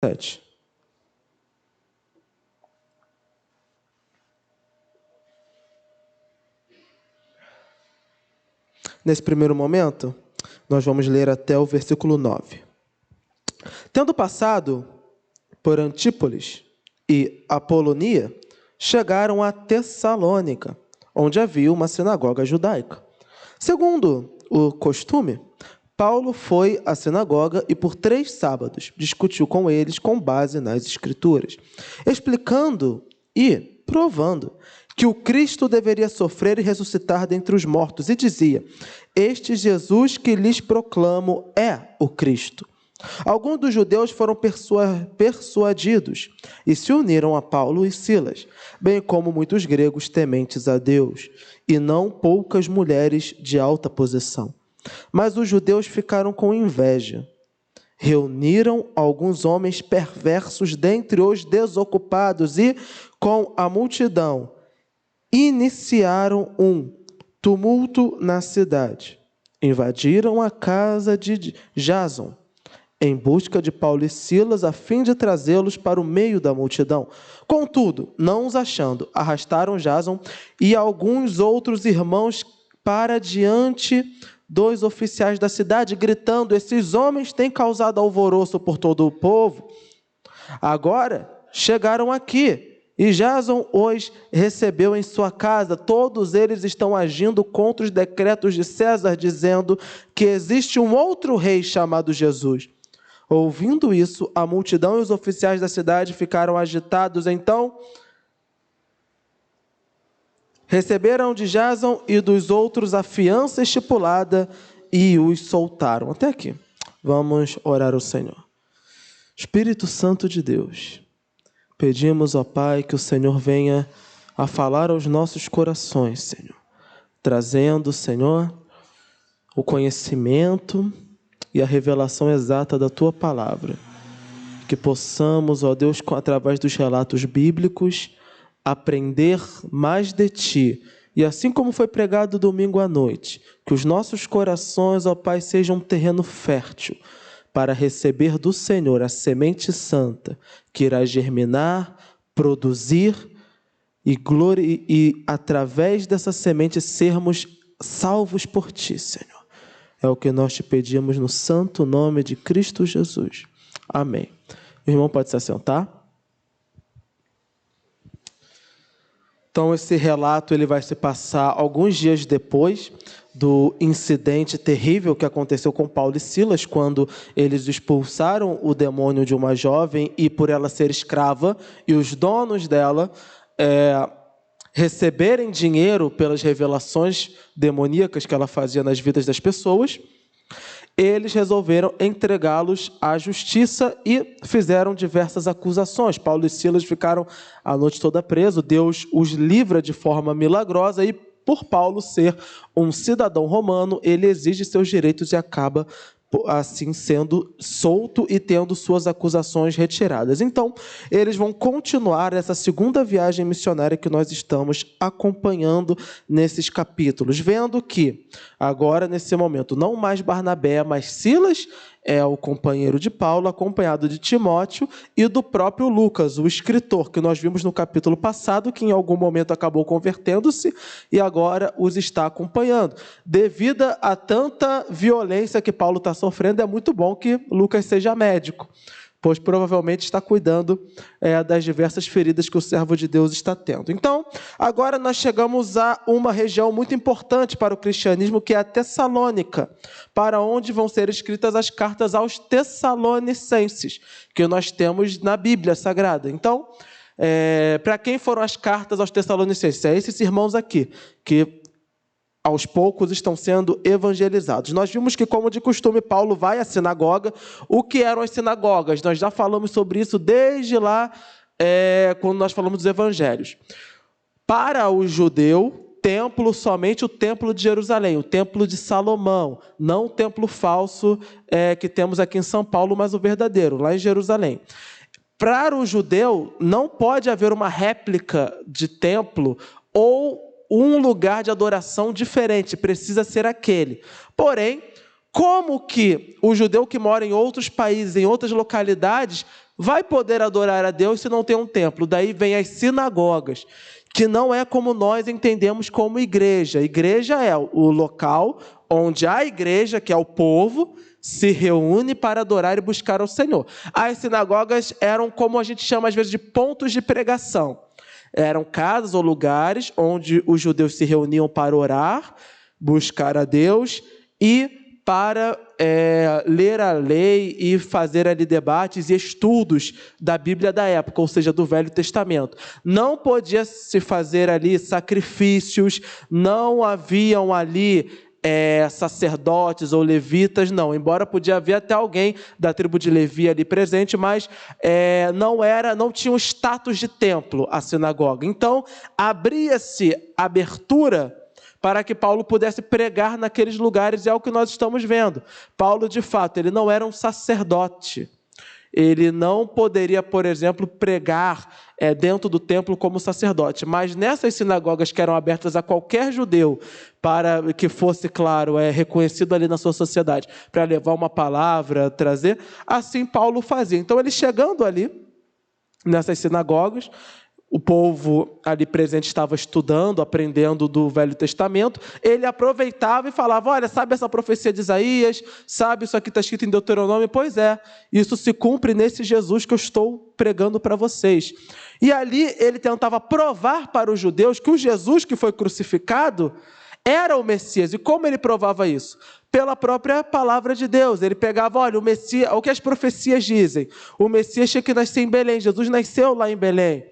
17. Nesse primeiro momento, nós vamos ler até o versículo 9. Tendo passado por Antípolis e Apolonia, chegaram a Tessalônica, onde havia uma sinagoga judaica. Segundo o costume, Paulo foi à sinagoga e por 3 sábados discutiu com eles com base nas Escrituras, explicando e provando que o Cristo deveria sofrer e ressuscitar dentre os mortos, e dizia: este Jesus que lhes proclamo é o Cristo. Alguns dos judeus foram persuadidos e se uniram a Paulo e Silas, bem como muitos gregos tementes a Deus, e não poucas mulheres de alta posição. Mas os judeus ficaram com inveja. Reuniram alguns homens perversos dentre os desocupados e, com a multidão, iniciaram um tumulto na cidade. Invadiram a casa de Jason, em busca de Paulo e Silas, a fim de trazê-los para o meio da multidão. Contudo, não os achando, arrastaram Jason e alguns outros irmãos para diante dos oficiais da cidade, gritando: esses homens têm causado alvoroço por todo o povo. Agora chegaram aqui, e Jason os recebeu em sua casa. Todos eles estão agindo contra os decretos de César, dizendo que existe um outro rei chamado Jesus. Ouvindo isso, a multidão e os oficiais da cidade ficaram agitados. Então, receberam de Jason e dos outros a fiança estipulada e os soltaram. Até aqui. Vamos orar ao Senhor. Espírito Santo de Deus, pedimos, ó Pai, que o Senhor venha a falar aos nossos corações, Senhor, trazendo, Senhor, o conhecimento e a revelação exata da Tua Palavra. Que possamos, ó Deus, através dos relatos bíblicos, aprender mais de Ti. E assim como foi pregado domingo à noite, que os nossos corações, ó Pai, sejam um terreno fértil para receber do Senhor a semente santa, que irá germinar, produzir e através dessa semente sermos salvos por Ti, Senhor. É o que nós te pedimos no santo nome de Cristo Jesus. Amém. O irmão pode se assentar. Então, esse relato ele vai se passar alguns dias depois do incidente terrível que aconteceu com Paulo e Silas, quando eles expulsaram o demônio de uma jovem e, por ela ser escrava, e os donos dela receberem dinheiro pelas revelações demoníacas que ela fazia nas vidas das pessoas, eles resolveram entregá-los à justiça e fizeram diversas acusações. Paulo e Silas ficaram a noite toda presos. Deus os livra de forma milagrosa e, por Paulo ser um cidadão romano, ele exige seus direitos e acaba assim sendo solto e tendo suas acusações retiradas. Então, eles vão continuar essa segunda viagem missionária que nós estamos acompanhando nesses capítulos, vendo que agora, nesse momento, não mais Barnabé, mas Silas é o companheiro de Paulo, acompanhado de Timóteo e do próprio Lucas, o escritor, que nós vimos no capítulo passado, que em algum momento acabou convertendo-se e agora os está acompanhando. Devido a tanta violência que Paulo está sofrendo, é muito bom que Lucas seja médico, pois provavelmente está cuidando das diversas feridas que o servo de Deus está tendo. Então, agora nós chegamos a uma região muito importante para o cristianismo, que é a Tessalônica, para onde vão ser escritas as cartas aos Tessalonicenses, que nós temos na Bíblia Sagrada. Então, para quem foram as cartas aos Tessalonicenses? É esses irmãos aqui, que aos poucos estão sendo evangelizados. Nós vimos que, como de costume, Paulo vai à sinagoga. O que eram as sinagogas? Nós já falamos sobre isso desde lá, quando nós falamos dos evangelhos. Para o judeu, templo somente o templo de Jerusalém, o templo de Salomão, não o templo falso que temos aqui em São Paulo, mas o verdadeiro, lá em Jerusalém. Para o judeu, não pode haver uma réplica de templo ou um lugar de adoração diferente, precisa ser aquele. Porém, como que o judeu que mora em outros países, em outras localidades, vai poder adorar a Deus se não tem um templo? Daí vem as sinagogas, que não é como nós entendemos como igreja. Igreja é o local onde a igreja, que é o povo, se reúne para adorar e buscar ao Senhor. As sinagogas eram como a gente chama às vezes de pontos de pregação. Eram casas ou lugares onde os judeus se reuniam para orar, buscar a Deus e para ler a lei e fazer ali debates e estudos da Bíblia da época, ou seja, do Velho Testamento. Não podia se fazer ali sacrifícios, não haviam ali sacerdotes ou levitas, não. Embora podia haver até alguém da tribo de Levi ali presente, mas não tinha o status de templo a sinagoga. Então, abria-se abertura para que Paulo pudesse pregar naqueles lugares, é o que nós estamos vendo. Paulo, de fato, ele não era um sacerdote. Ele não poderia, por exemplo, pregar dentro do templo como sacerdote. Mas nessas sinagogas que eram abertas a qualquer judeu, para que fosse, claro, reconhecido ali na sua sociedade, para levar uma palavra, trazer, assim Paulo fazia. Então, ele chegando ali, nessas sinagogas, o povo ali presente estava estudando, aprendendo do Velho Testamento, ele aproveitava e falava, olha, sabe essa profecia de Isaías? Sabe isso aqui está escrito em Deuteronômio? Pois é, isso se cumpre nesse Jesus que eu estou pregando para vocês. E ali ele tentava provar para os judeus que o Jesus que foi crucificado era o Messias. E como ele provava isso? Pela própria palavra de Deus. Ele pegava, olha, o Messias, o que as profecias dizem? O Messias tinha que nascer em Belém, Jesus nasceu lá em Belém.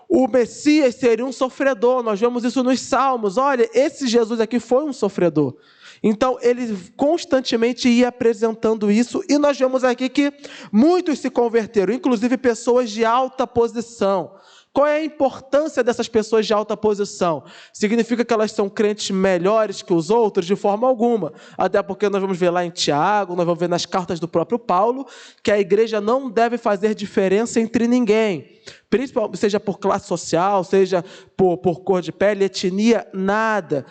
O Messias seria um sofredor, nós vemos isso nos Salmos. Olha, esse Jesus aqui foi um sofredor. Então, ele constantemente ia apresentando isso, e nós vemos aqui que muitos se converteram, inclusive pessoas de alta posição. Qual é a importância dessas pessoas de alta posição? Significa que elas são crentes melhores que os outros? De forma alguma. Até porque nós vamos ver lá em Tiago, nós vamos ver nas cartas do próprio Paulo, que a igreja não deve fazer diferença entre ninguém. Principalmente, seja por classe social, seja por cor de pele, etnia, nada.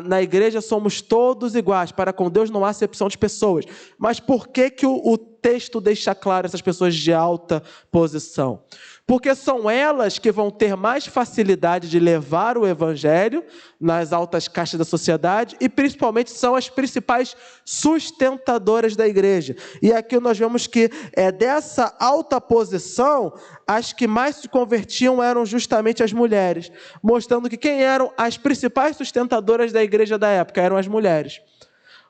Na igreja somos todos iguais. Para com Deus não há acepção de pessoas. Mas por que o texto deixa claro essas pessoas de alta posição? Porque são elas que vão ter mais facilidade de levar o evangelho nas altas castas da sociedade e principalmente são as principais sustentadoras da igreja. E aqui nós vemos que dessa alta posição, as que mais se convertiam eram justamente as mulheres, mostrando que quem eram as principais sustentadoras da igreja da época eram as mulheres.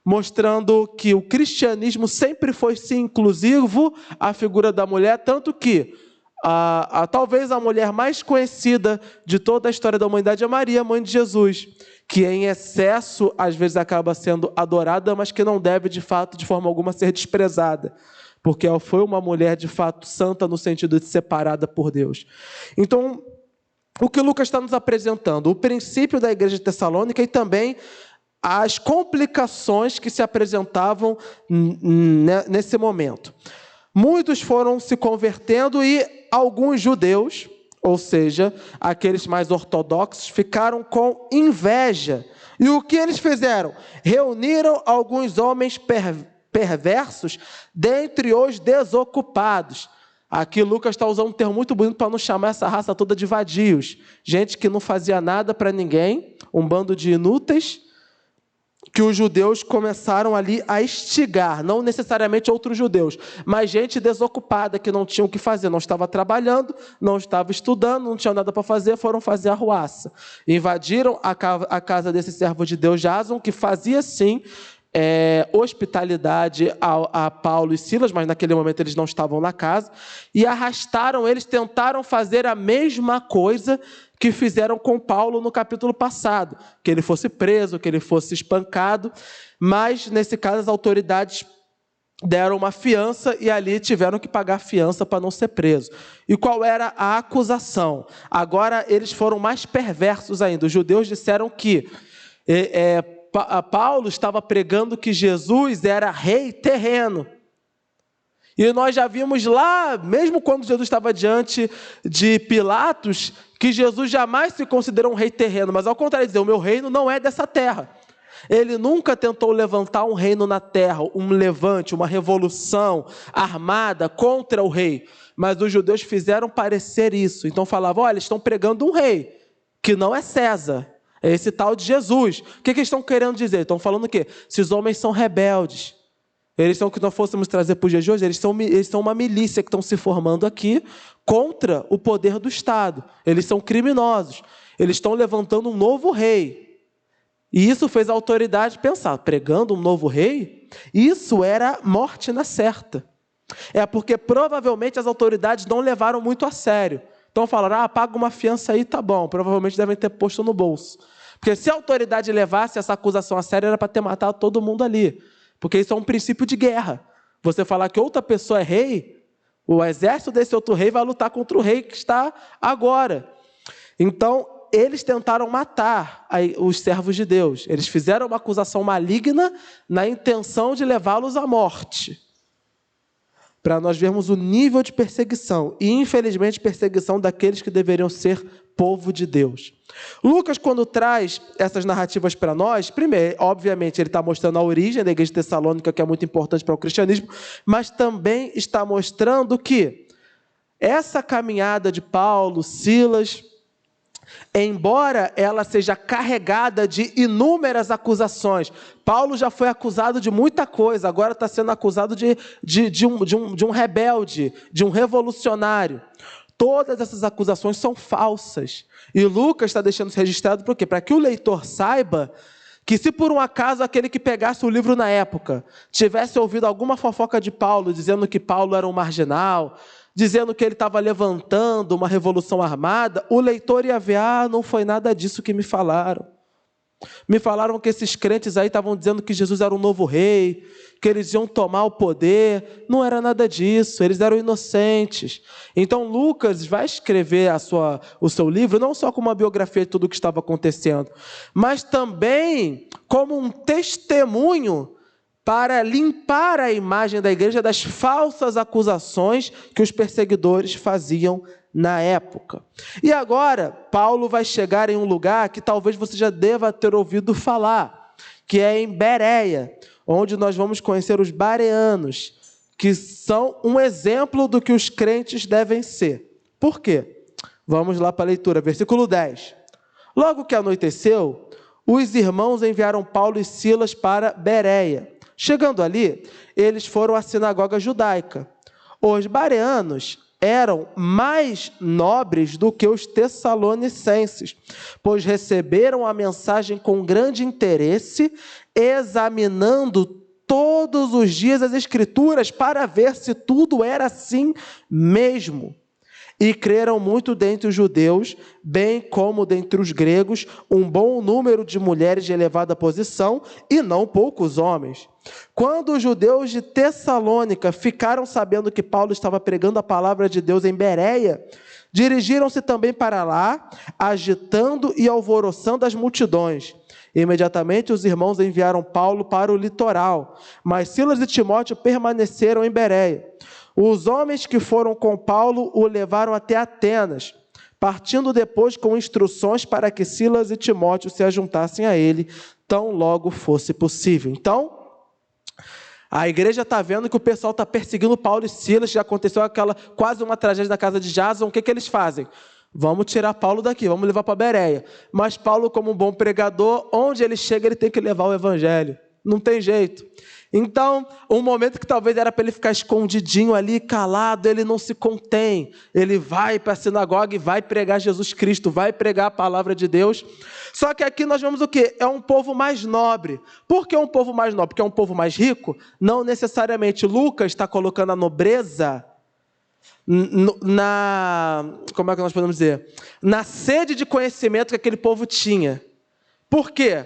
Mostrando que o cristianismo sempre foi sim inclusivo à figura da mulher, tanto que talvez a mulher mais conhecida de toda a história da humanidade é Maria, mãe de Jesus, que em excesso às vezes acaba sendo adorada, mas que não deve de fato, de forma alguma, ser desprezada, porque ela foi uma mulher de fato santa no sentido de separada por Deus. Então, o que Lucas está nos apresentando? O princípio da igreja de Tessalônica e também as complicações que se apresentavam nesse momento. Muitos foram se convertendo e alguns judeus, ou seja, aqueles mais ortodoxos, ficaram com inveja. E o que eles fizeram? Reuniram alguns homens perversos dentre os desocupados. Aqui Lucas está usando um termo muito bonito para não chamar essa raça toda de vadios. Gente que não fazia nada para ninguém, um bando de inúteis, que os judeus começaram ali a instigar, não necessariamente outros judeus, mas gente desocupada que não tinha o que fazer, não estava trabalhando, não estava estudando, não tinha nada para fazer, foram fazer arruaça. Invadiram a casa desse servo de Deus, Jason, que fazia sim hospitalidade a Paulo e Silas, mas naquele momento eles não estavam na casa, e arrastaram eles, tentaram fazer a mesma coisa que fizeram com Paulo no capítulo passado, que ele fosse preso, que ele fosse espancado, mas nesse caso as autoridades deram uma fiança e ali tiveram que pagar fiança para não ser preso. E qual era a acusação? Agora eles foram mais perversos ainda. Os judeus disseram que Paulo estava pregando que Jesus era rei terreno. E nós já vimos lá, mesmo quando Jesus estava diante de Pilatos, que Jesus jamais se considerou um rei terreno, mas ao contrário, dizer, o meu reino não é dessa terra. Ele nunca tentou levantar um reino na terra, um levante, uma revolução armada contra o rei. Mas os judeus fizeram parecer isso. Então falavam, olha, eles estão pregando um rei, que não é César, é esse tal de Jesus. O que eles estão querendo dizer? Estão falando o quê? Esses homens são rebeldes. Eles são o que nós fôssemos trazer para os dias de hoje, eles são uma milícia que estão se formando aqui contra o poder do Estado. Eles são criminosos. Eles estão levantando um novo rei. E isso fez a autoridade pensar, pregando um novo rei, isso era morte na certa. É porque provavelmente as autoridades não levaram muito a sério. Então falaram, paga uma fiança aí, tá bom. Provavelmente devem ter posto no bolso. Porque se a autoridade levasse essa acusação a sério, era para ter matado todo mundo ali. Porque isso é um princípio de guerra. Você falar que outra pessoa é rei, o exército desse outro rei vai lutar contra o rei que está agora. Então, eles tentaram matar os servos de Deus. Eles fizeram uma acusação maligna na intenção de levá-los à morte. Para nós vermos o nível de perseguição. E, infelizmente, perseguição daqueles que deveriam ser povo de Deus. Lucas, quando traz essas narrativas para nós, primeiro, obviamente, ele está mostrando a origem da igreja de Tessalônica, que é muito importante para o cristianismo, mas também está mostrando que essa caminhada de Paulo, Silas, embora ela seja carregada de inúmeras acusações, Paulo já foi acusado de muita coisa, agora está sendo acusado de um rebelde, de um revolucionário. Todas essas acusações são falsas. E Lucas está deixando isso registrado por quê? Para que o leitor saiba que se por um acaso aquele que pegasse o livro na época tivesse ouvido alguma fofoca de Paulo, dizendo que Paulo era um marginal, dizendo que ele estava levantando uma revolução armada, o leitor ia ver, não foi nada disso que me falaram. Me falaram que esses crentes aí estavam dizendo que Jesus era um novo rei, que eles iam tomar o poder. Não era nada disso, eles eram inocentes. Então Lucas vai escrever o seu livro não só como uma biografia de tudo o que estava acontecendo, mas também como um testemunho para limpar a imagem da igreja das falsas acusações que os perseguidores faziam na época. E agora, Paulo vai chegar em um lugar que talvez você já deva ter ouvido falar, que é em Bereia, onde nós vamos conhecer os bereanos, que são um exemplo do que os crentes devem ser. Por quê? Vamos lá para a leitura, versículo 10. Logo que anoiteceu, os irmãos enviaram Paulo e Silas para Bereia. Chegando ali, eles foram à sinagoga judaica. Os bereanos eram mais nobres do que os tessalonicenses, pois receberam a mensagem com grande interesse, examinando todos os dias as Escrituras para ver se tudo era assim mesmo. E creram muito dentre os judeus, bem como dentre os gregos, um bom número de mulheres de elevada posição e não poucos homens. Quando os judeus de Tessalônica ficaram sabendo que Paulo estava pregando a palavra de Deus em Bereia, dirigiram-se também para lá, agitando e alvoroçando as multidões. Imediatamente os irmãos enviaram Paulo para o litoral, mas Silas e Timóteo permaneceram em Bereia. Os homens que foram com Paulo o levaram até Atenas, partindo depois com instruções para que Silas e Timóteo se ajuntassem a ele, tão logo fosse possível. Então, a igreja está vendo que o pessoal está perseguindo Paulo e Silas, já aconteceu quase uma tragédia na casa de Jason. O que eles fazem? Vamos tirar Paulo daqui, vamos levar para Bereia. Mas Paulo, como um bom pregador, onde ele chega, ele tem que levar o evangelho. Não tem jeito. Então, um momento que talvez era para ele ficar escondidinho ali, calado, ele não se contém. Ele vai para a sinagoga e vai pregar Jesus Cristo, vai pregar a palavra de Deus. Só que aqui nós vemos o quê? É um povo mais nobre. Por que um povo mais nobre? Porque é um povo mais rico? Não necessariamente. Lucas está colocando a nobreza como é que nós podemos dizer? Na sede de conhecimento que aquele povo tinha. Por quê?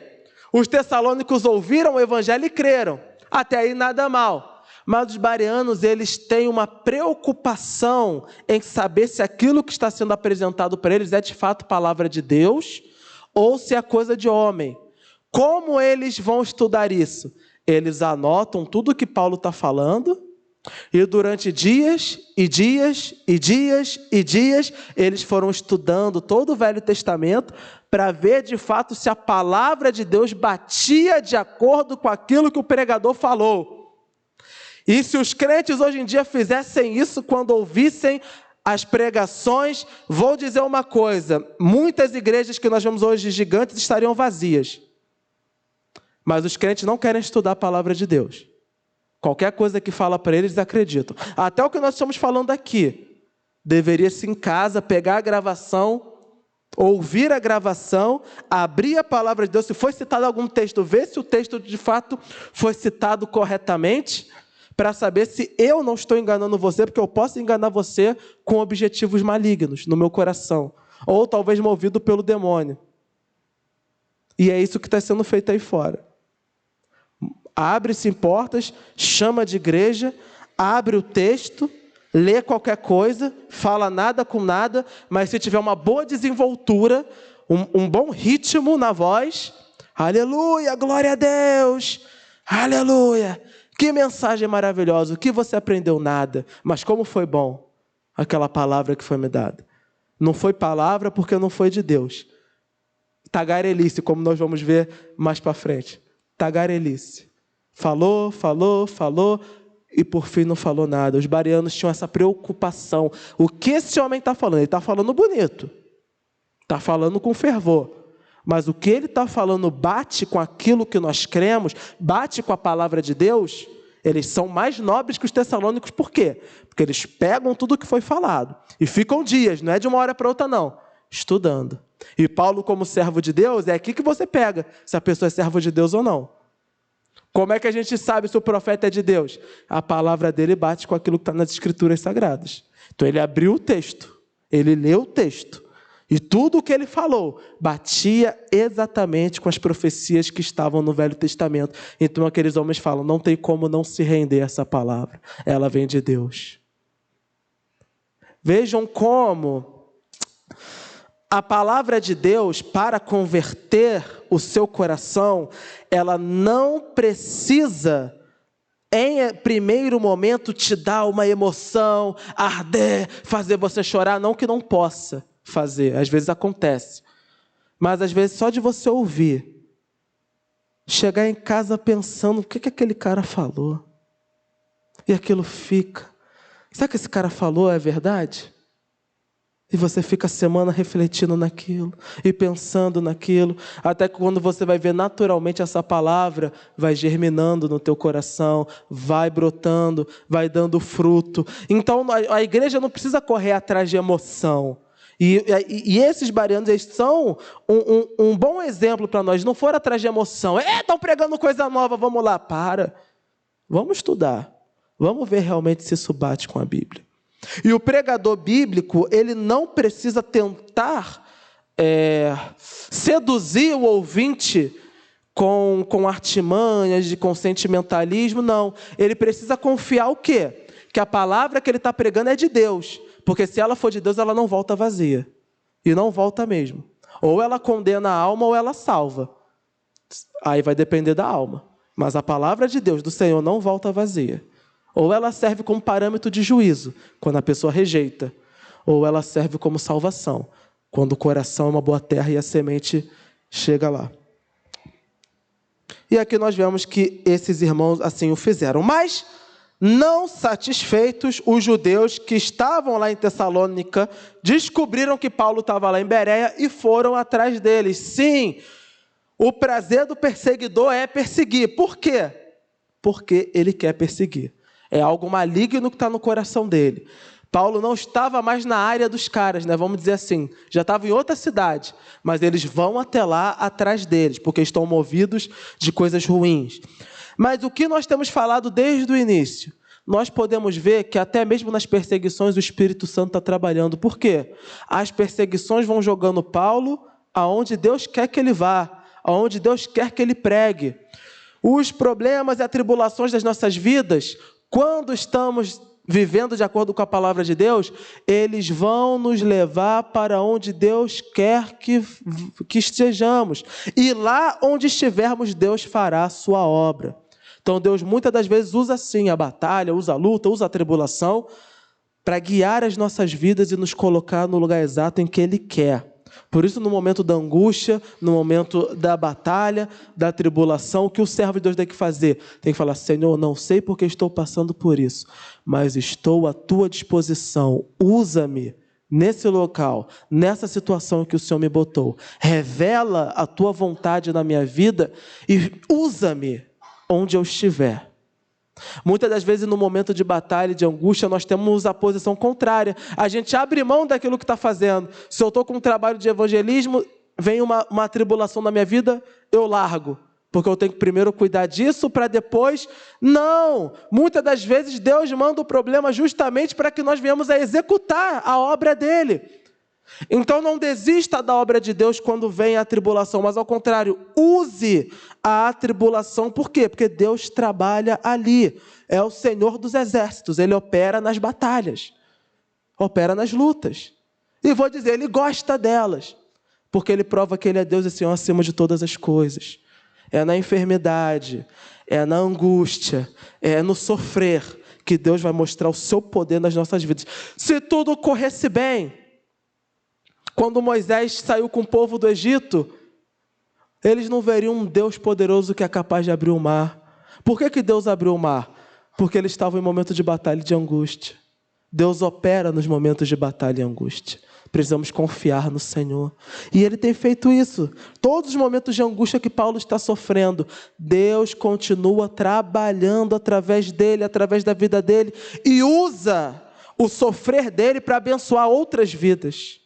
Os tessalônicos ouviram o evangelho e creram. Até aí nada mal. Mas os bereanos, eles têm uma preocupação em saber se aquilo que está sendo apresentado para eles é de fato palavra de Deus ou se é coisa de homem. Como eles vão estudar isso? Eles anotam tudo que Paulo está falando E durante dias e dias e dias e dias, eles foram estudando todo o Velho Testamento para ver de fato se a palavra de Deus batia de acordo com aquilo que o pregador falou. E se os crentes hoje em dia fizessem isso quando ouvissem as pregações, vou dizer uma coisa: muitas igrejas que nós vemos hoje gigantes estariam vazias. Mas os crentes não querem estudar a palavra de Deus. Qualquer coisa que fala para eles, acreditam. Até o que nós estamos falando aqui, deveria-se em casa pegar a gravação, ouvir a gravação, abrir a palavra de Deus, se foi citado algum texto, ver se o texto de fato foi citado corretamente, para saber se eu não estou enganando você, porque eu posso enganar você com objetivos malignos no meu coração, ou talvez movido pelo demônio. E é isso que está sendo feito aí fora. Abre-se em portas, chama de igreja, abre o texto, lê qualquer coisa, fala nada com nada, mas se tiver uma boa desenvoltura, um bom ritmo na voz, aleluia, glória a Deus, aleluia, que mensagem maravilhosa, o que você aprendeu? Nada, mas como foi bom aquela palavra que foi me dada. Não foi palavra porque não foi de Deus. Tagarelice, como nós vamos ver mais para frente. Tagarelice. Falou, e por fim não falou nada. Os bereanos tinham essa preocupação. O que esse homem está falando? Ele está falando bonito. Está falando com fervor. Mas o que ele está falando bate com aquilo que nós cremos, bate com a palavra de Deus. Eles são mais nobres que os tessalônicos. Por quê? Porque eles pegam tudo o que foi falado. E ficam dias, não é de uma hora para outra não. Estudando. E Paulo, como servo de Deus, é aqui que você pega se a pessoa é servo de Deus ou não. Como é que a gente sabe se o profeta é de Deus? A palavra dele bate com aquilo que está nas Escrituras Sagradas. Então ele abriu o texto, ele leu o texto, e tudo o que ele falou batia exatamente com as profecias que estavam no Velho Testamento. Então aqueles homens falam, não tem como não se render a essa palavra, ela vem de Deus. Vejam como a palavra de Deus, para converter o seu coração, ela não precisa, em primeiro momento, te dar uma emoção, arder, fazer você chorar. Não que não possa fazer, às vezes acontece. Mas às vezes só de você ouvir, chegar em casa pensando, o que aquele cara falou? E aquilo fica. Será que esse cara falou é verdade? E você fica a semana refletindo naquilo e pensando naquilo, até que quando você vai ver naturalmente essa palavra vai germinando no teu coração, vai brotando, vai dando fruto. Então a igreja não precisa correr atrás de emoção. E esses bereanos, eles são um bom exemplo para nós. Não foram atrás de emoção. Estão pregando coisa nova, vamos lá. Vamos estudar. Vamos ver realmente se isso bate com a Bíblia. E o pregador bíblico, ele não precisa tentar seduzir o ouvinte com artimanhas, com sentimentalismo, não. Ele precisa confiar o quê? Que a palavra que ele está pregando é de Deus. Porque se ela for de Deus, ela não volta vazia. E não volta mesmo. Ou ela condena a alma ou ela salva. Aí vai depender da alma. Mas a palavra de Deus, do Senhor, não volta vazia. Ou ela serve como parâmetro de juízo, quando a pessoa rejeita. Ou ela serve como salvação, quando o coração é uma boa terra e a semente chega lá. E aqui nós vemos que esses irmãos assim o fizeram. Mas, não satisfeitos, os judeus que estavam lá em Tessalônica descobriram que Paulo estava lá em Bereia e foram atrás deles. Sim, o prazer do perseguidor é perseguir. Por quê? Porque ele quer perseguir. É algo maligno que está no coração dele. Paulo não estava mais na área dos caras, né? Vamos dizer assim. Já estava em outra cidade. Mas eles vão até lá atrás deles, porque estão movidos de coisas ruins. Mas o que nós temos falado desde o início? Nós podemos ver que até mesmo nas perseguições o Espírito Santo está trabalhando. Por quê? As perseguições vão jogando Paulo aonde Deus quer que ele vá, aonde Deus quer que ele pregue. Os problemas e atribulações das nossas vidas, quando estamos vivendo de acordo com a palavra de Deus, eles vão nos levar para onde Deus quer que estejamos. E lá onde estivermos, Deus fará a sua obra. Então Deus muitas das vezes usa sim a batalha, usa a luta, usa a tribulação para guiar as nossas vidas e nos colocar no lugar exato em que Ele quer. Por isso, no momento da angústia, no momento da batalha, da tribulação, o que o servo de Deus tem que fazer? Tem que falar: Senhor, não sei porque estou passando por isso, mas estou à tua disposição. Usa-me nesse local, nessa situação que o Senhor me botou. Revela a tua vontade na minha vida e usa-me onde eu estiver. Muitas das vezes, no momento de batalha e de angústia, nós temos a posição contrária. A gente abre mão daquilo que está fazendo. Se eu estou com um trabalho de evangelismo, vem uma tribulação na minha vida, eu largo. Porque eu tenho que primeiro cuidar disso para depois... Não! Muitas das vezes, Deus manda o problema justamente para que nós venhamos a executar a obra dele. Então não desista da obra de Deus quando vem a tribulação, mas ao contrário, use a tribulação. Por quê? Porque Deus trabalha ali. É o Senhor dos exércitos, Ele opera nas batalhas, opera nas lutas. E vou dizer, Ele gosta delas, porque Ele prova que Ele é Deus e Senhor acima de todas as coisas. É na enfermidade, é na angústia, é no sofrer que Deus vai mostrar o seu poder nas nossas vidas. Se tudo corresse bem, quando Moisés saiu com o povo do Egito, eles não veriam um Deus poderoso que é capaz de abrir o mar. Por que Deus abriu o mar? Porque eles estavam em momento de batalha e de angústia. Deus opera nos momentos de batalha e angústia. Precisamos confiar no Senhor. E Ele tem feito isso. Todos os momentos de angústia que Paulo está sofrendo, Deus continua trabalhando através dele, através da vida dele, e usa o sofrer dele para abençoar outras vidas.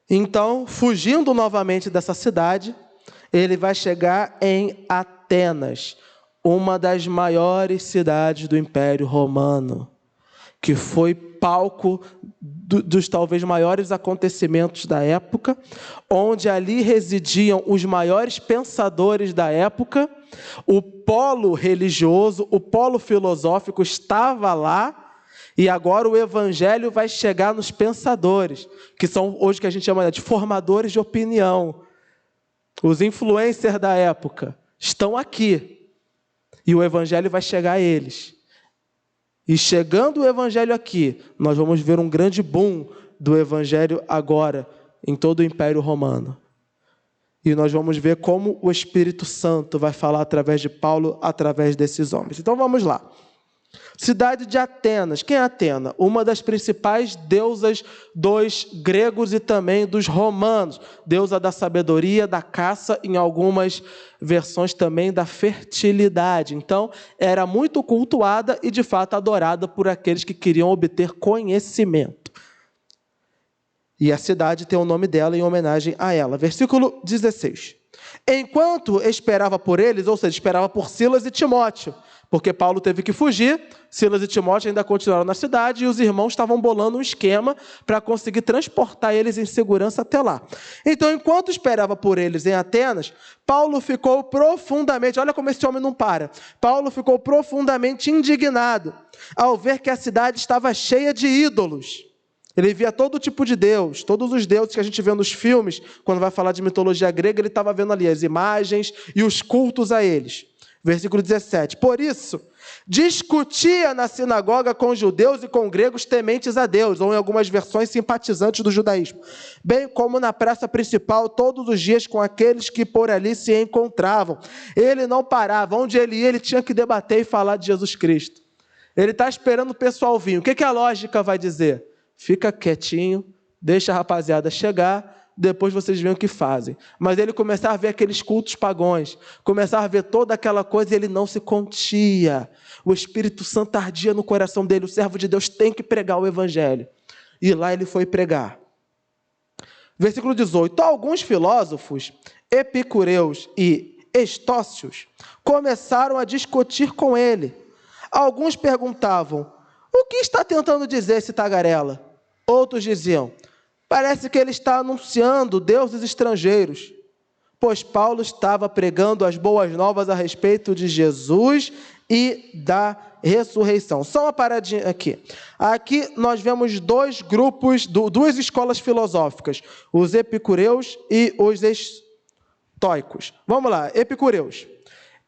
Então, fugindo novamente dessa cidade, ele vai chegar em Atenas, uma das maiores cidades do Império Romano, que foi palco dos talvez maiores acontecimentos da época, onde ali residiam os maiores pensadores da época. O polo religioso, o polo filosófico estava lá. E agora o evangelho vai chegar nos pensadores, que são hoje que a gente chama de formadores de opinião. Os influencers da época estão aqui. E o evangelho vai chegar a eles. E chegando o evangelho aqui, nós vamos ver um grande boom do evangelho agora, em todo o Império Romano. E nós vamos ver como o Espírito Santo vai falar através de Paulo, através desses homens. Então vamos lá. Cidade de Atenas. Quem é Atena? Uma das principais deusas dos gregos e também dos romanos. Deusa da sabedoria, da caça, em algumas versões também da fertilidade. Então, era muito cultuada e, de fato, adorada por aqueles que queriam obter conhecimento. E a cidade tem o nome dela em homenagem a ela. Versículo 16. Enquanto esperava por eles, ou seja, esperava por Silas e Timóteo, porque Paulo teve que fugir, Silas e Timóteo ainda continuaram na cidade e os irmãos estavam bolando um esquema para conseguir transportar eles em segurança até lá. Então, enquanto esperava por eles em Atenas, Paulo ficou profundamente, olha como esse homem não para, Paulo ficou profundamente indignado ao ver que a cidade estava cheia de ídolos. Ele via todo tipo de Deus, todos os deuses que a gente vê nos filmes, quando vai falar de mitologia grega, ele estava vendo ali as imagens e os cultos a eles. Versículo 17. Por isso, discutia na sinagoga com judeus e com gregos tementes a Deus, ou em algumas versões simpatizantes do judaísmo, bem como na praça principal todos os dias com aqueles que por ali se encontravam. Ele não parava, onde ele ia, ele tinha que debater e falar de Jesus Cristo. Ele está esperando o pessoal vir. O que a lógica vai dizer? Fica quietinho, deixa a rapaziada chegar, depois vocês veem o que fazem. Mas ele começava a ver aqueles cultos pagãos, começava a ver toda aquela coisa e ele não se contia. O Espírito Santo ardia no coração dele, o servo de Deus tem que pregar o evangelho. E lá ele foi pregar. Versículo 18. Alguns filósofos, epicureus e estócios, começaram a discutir com ele. Alguns perguntavam: o que está tentando dizer esse tagarela? Outros diziam: parece que ele está anunciando deuses estrangeiros, pois Paulo estava pregando as boas novas a respeito de Jesus e da ressurreição. Só uma paradinha aqui. Aqui nós vemos dois grupos, duas escolas filosóficas, os epicureus e os estoicos. Vamos lá, epicureus.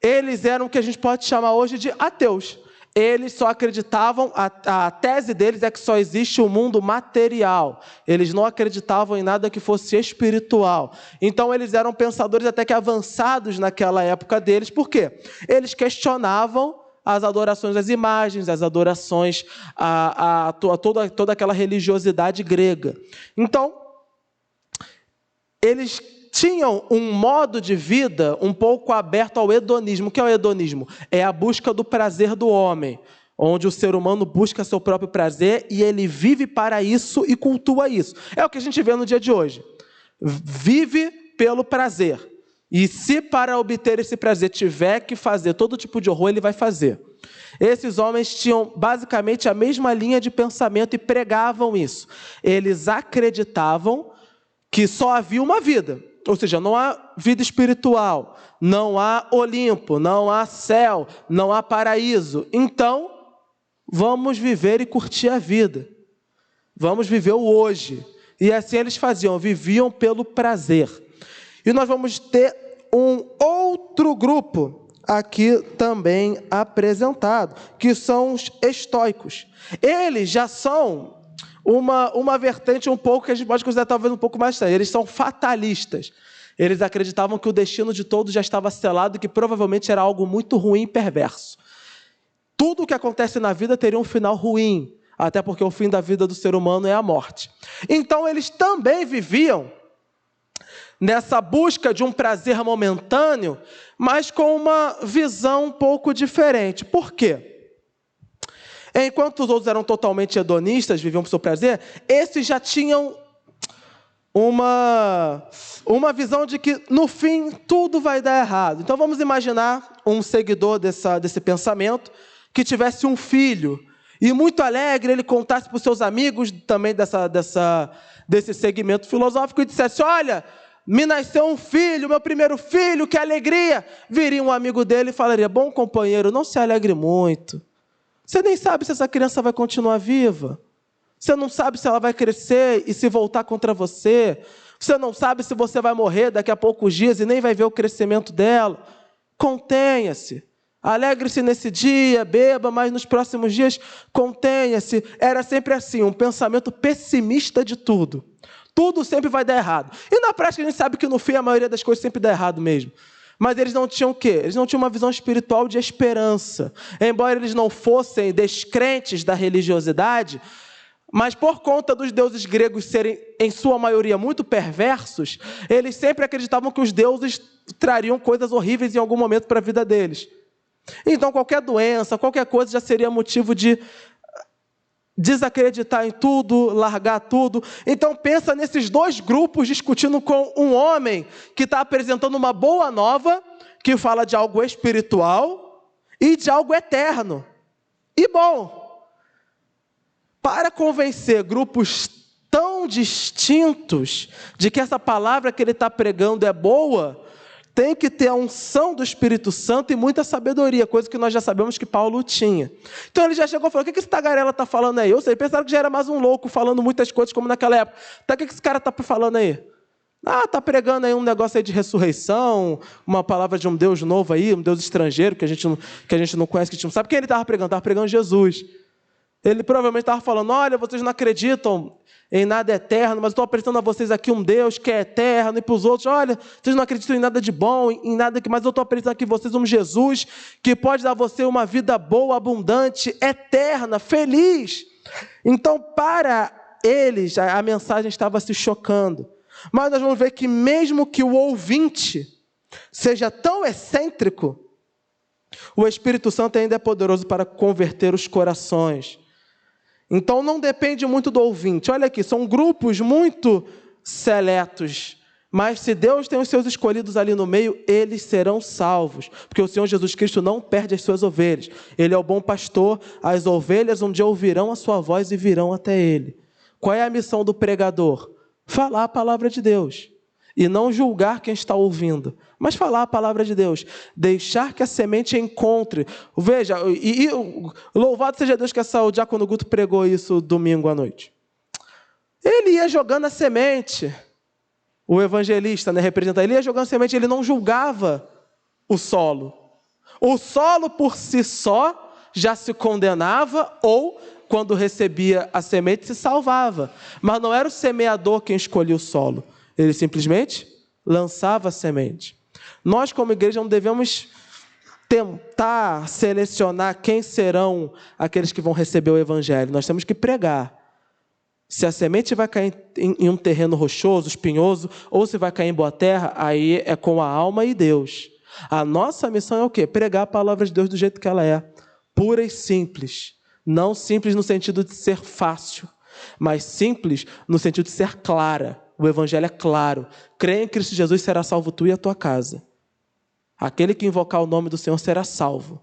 eles eram o que a gente pode chamar hoje de ateus. Eles só acreditavam, a tese deles é que só existe o mundo material. Eles não acreditavam em nada que fosse espiritual. Então, eles eram pensadores até que avançados naquela época deles. Por quê? Eles questionavam as adorações às imagens, as adorações a toda aquela religiosidade grega. Então, eles tinham um modo de vida um pouco aberto ao hedonismo. O que é o hedonismo? É a busca do prazer do homem, onde o ser humano busca seu próprio prazer e ele vive para isso e cultua isso. É o que a gente vê no dia de hoje. Vive pelo prazer. E se para obter esse prazer tiver que fazer todo tipo de horror, ele vai fazer. Esses homens tinham basicamente a mesma linha de pensamento e pregavam isso. Eles acreditavam que só havia uma vida. Ou seja, não há vida espiritual, não há Olimpo, não há céu, não há paraíso. Então, vamos viver e curtir a vida. Vamos viver o hoje. E assim eles faziam, viviam pelo prazer. E nós vamos ter um outro grupo aqui também apresentado, que são os estoicos. Eles já são uma vertente um pouco que a gente pode considerar talvez um pouco mais estranha. Eles são fatalistas. Eles acreditavam que o destino de todos já estava selado e que provavelmente era algo muito ruim e perverso. Tudo o que acontece na vida teria um final ruim, até porque o fim da vida do ser humano é a morte. Então eles também viviam nessa busca de um prazer momentâneo, mas com uma visão um pouco diferente. Por quê? Enquanto os outros eram totalmente hedonistas, viviam por seu prazer, esses já tinham uma visão de que, no fim, tudo vai dar errado. Então, vamos imaginar um seguidor desse pensamento que tivesse um filho e, muito alegre, ele contasse para os seus amigos também desse segmento filosófico e dissesse: olha, me nasceu um filho, meu primeiro filho, que alegria! Viria um amigo dele e falaria: bom companheiro, não se alegre muito. Você nem sabe se essa criança vai continuar viva. Você não sabe se ela vai crescer e se voltar contra você. Você não sabe se você vai morrer daqui a poucos dias e nem vai ver o crescimento dela. Contenha-se. Alegre-se nesse dia, beba, mas nos próximos dias, contenha-se. Era sempre assim, um pensamento pessimista de tudo. Tudo sempre vai dar errado. E na prática a gente sabe que no fim a maioria das coisas sempre dá errado mesmo. Mas eles não tinham o quê? Eles não tinham uma visão espiritual de esperança. Embora eles não fossem descrentes da religiosidade, mas por conta dos deuses gregos serem, em sua maioria, muito perversos, eles sempre acreditavam que os deuses trariam coisas horríveis em algum momento para a vida deles. Então, qualquer doença, qualquer coisa já seria motivo de desacreditar em tudo, largar tudo. Então pensa nesses dois grupos discutindo com um homem que está apresentando uma boa nova, que fala de algo espiritual e de algo eterno. E bom, para convencer grupos tão distintos de que essa palavra que ele está pregando é boa, tem que ter a unção do Espírito Santo e muita sabedoria, coisa que nós já sabemos que Paulo tinha. Então ele já chegou e falou: o que esse tagarela está falando aí? Ou seja, pensaram que já era mais um louco falando muitas coisas como naquela época. Então o que esse cara está falando aí? Está pregando aí um negócio aí de ressurreição, uma palavra de um Deus novo aí, um Deus estrangeiro que a gente não conhece, que a gente não sabe. Quem ele estava pregando? Estava pregando Jesus. Ele provavelmente estava falando: olha, vocês não acreditam em nada eterno, mas estou apresentando a vocês aqui um Deus que é eterno, e para os outros: olha, vocês não acreditam em nada de bom, em nada que, mas eu estou apresentando aqui a vocês um Jesus que pode dar a você uma vida boa, abundante, eterna, feliz. Então, para eles, a mensagem estava se chocando. Mas nós vamos ver que mesmo que o ouvinte seja tão excêntrico, o Espírito Santo ainda é poderoso para converter os corações. Então não depende muito do ouvinte. Olha aqui, são grupos muito seletos, mas se Deus tem os seus escolhidos ali no meio, eles serão salvos, porque o Senhor Jesus Cristo não perde as suas ovelhas. Ele é o bom pastor, as ovelhas um dia ouvirão a sua voz e virão até ele. Qual é a missão do pregador? Falar a palavra de Deus. E não julgar quem está ouvindo, mas falar a palavra de Deus. Deixar que a semente encontre. Veja, louvado seja Deus que o diácono Guto pregou isso domingo à noite. Ele ia jogando a semente. O evangelista, representante, ele ia jogando a semente, ele não julgava o solo. O solo por si só já se condenava, ou, quando recebia a semente, se salvava. Mas não era o semeador quem escolhia o solo. Ele simplesmente lançava a semente. Nós, como igreja, não devemos tentar selecionar quem serão aqueles que vão receber o evangelho. Nós temos que pregar. Se a semente vai cair em um terreno rochoso, espinhoso, ou se vai cair em boa terra, aí é com a alma e Deus. A nossa missão é o quê? Pregar a palavra de Deus do jeito que ela é. Pura e simples. Não simples no sentido de ser fácil, mas simples no sentido de ser clara. O evangelho é claro. Crê em Cristo Jesus, será salvo tu e a tua casa. Aquele que invocar o nome do Senhor será salvo.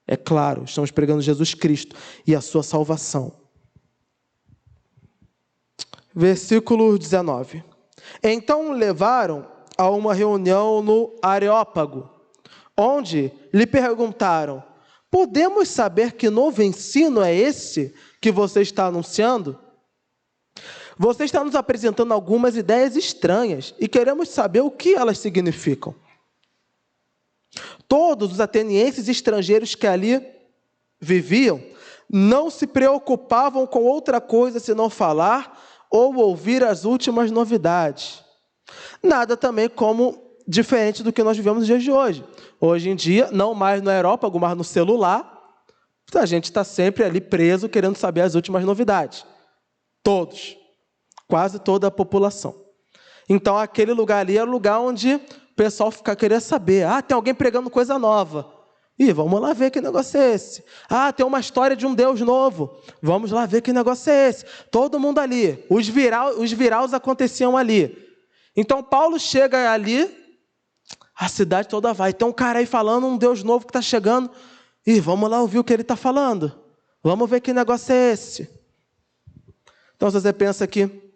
É claro, estamos pregando Jesus Cristo e a sua salvação. Versículo 19. Então levaram a uma reunião no Areópago, onde lhe perguntaram: podemos saber que novo ensino é esse que você está anunciando? Você está nos apresentando algumas ideias estranhas e queremos saber o que elas significam. Todos os atenienses e estrangeiros que ali viviam não se preocupavam com outra coisa senão falar ou ouvir as últimas novidades. Nada também como diferente do que nós vivemos nos dias de hoje. Hoje em dia, não mais no aerópago, mas no celular, a gente está sempre ali preso querendo saber as últimas novidades. Todos. Quase toda a população. Então, aquele lugar ali é o lugar onde o pessoal fica querendo saber. Ah, tem alguém pregando coisa nova. Ih, vamos lá ver que negócio é esse. Ah, tem uma história de um Deus novo. Vamos lá ver que negócio é esse. Todo mundo ali. Os viraus aconteciam ali. Então, Paulo chega ali, a cidade toda vai. Tem um cara aí falando, um Deus novo que está chegando. Ih, vamos lá ouvir o que ele está falando. Vamos ver que negócio é esse. Então, se você pensa que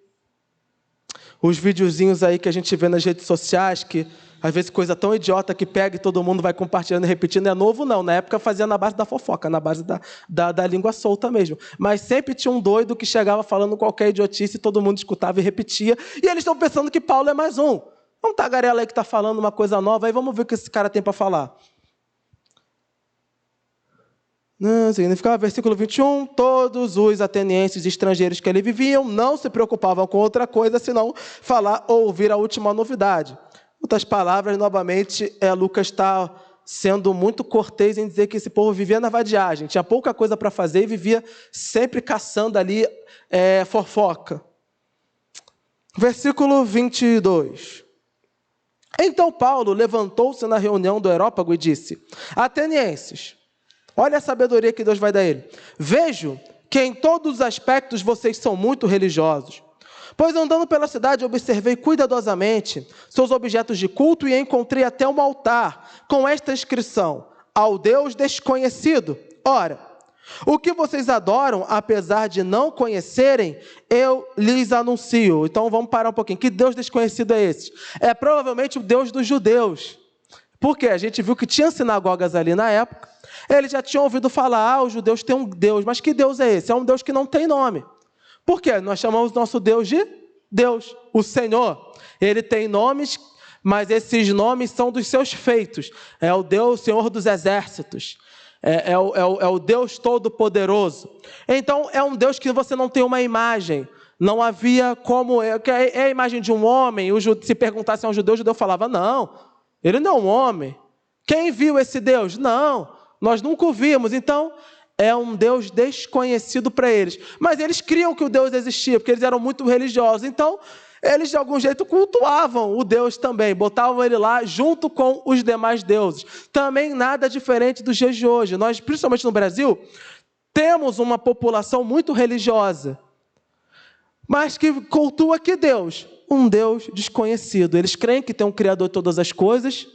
os videozinhos aí que a gente vê nas redes sociais, que às vezes coisa tão idiota que pega e todo mundo vai compartilhando e repetindo, é novo não. Na época fazia na base da fofoca, na base da língua solta mesmo. Mas sempre tinha um doido que chegava falando qualquer idiotice e todo mundo escutava e repetia. E eles estão pensando que Paulo é mais um. É um tagarela aí que está falando uma coisa nova, aí vamos ver o que esse cara tem para falar. Não, significava, versículo 21, todos os atenienses e estrangeiros que ali viviam não se preocupavam com outra coisa, senão falar ou ouvir a última novidade. Outras palavras, novamente, Lucas está sendo muito cortês em dizer que esse povo vivia na vadiagem, tinha pouca coisa para fazer e vivia sempre caçando ali fofoca. Versículo 22. Então Paulo levantou-se na reunião do Areópago e disse: atenienses, olha a sabedoria que Deus vai dar a ele. Vejo que em todos os aspectos vocês são muito religiosos. Pois andando pela cidade, observei cuidadosamente seus objetos de culto e encontrei até um altar com esta inscrição: ao Deus desconhecido. Ora, o que vocês adoram, apesar de não conhecerem, eu lhes anuncio. Então vamos parar um pouquinho. Que Deus desconhecido é esse? É provavelmente o Deus dos judeus. Por quê? A gente viu que tinha sinagogas ali na época. Eles já tinham ouvido falar, os judeus têm um Deus. Mas que Deus é esse? É um Deus que não tem nome. Por quê? Nós chamamos nosso Deus de Deus, o Senhor. Ele tem nomes, mas esses nomes são dos seus feitos. É o Deus, o Senhor dos exércitos. É o Deus Todo-Poderoso. Então, é um Deus que você não tem uma imagem. Não havia como... É a imagem de um homem. Se perguntasse a um judeu, o judeu falava: não, ele não é um homem. Quem viu esse Deus? Não, nós nunca o vimos. Então, é um Deus desconhecido para eles. Mas eles criam que o Deus existia, porque eles eram muito religiosos. Então, eles de algum jeito cultuavam o Deus também. Botavam ele lá junto com os demais deuses. Também nada diferente dos dias de hoje. Nós, principalmente no Brasil, temos uma população muito religiosa, mas que cultua que Deus? Um Deus desconhecido. Eles creem que tem um Criador de todas as coisas,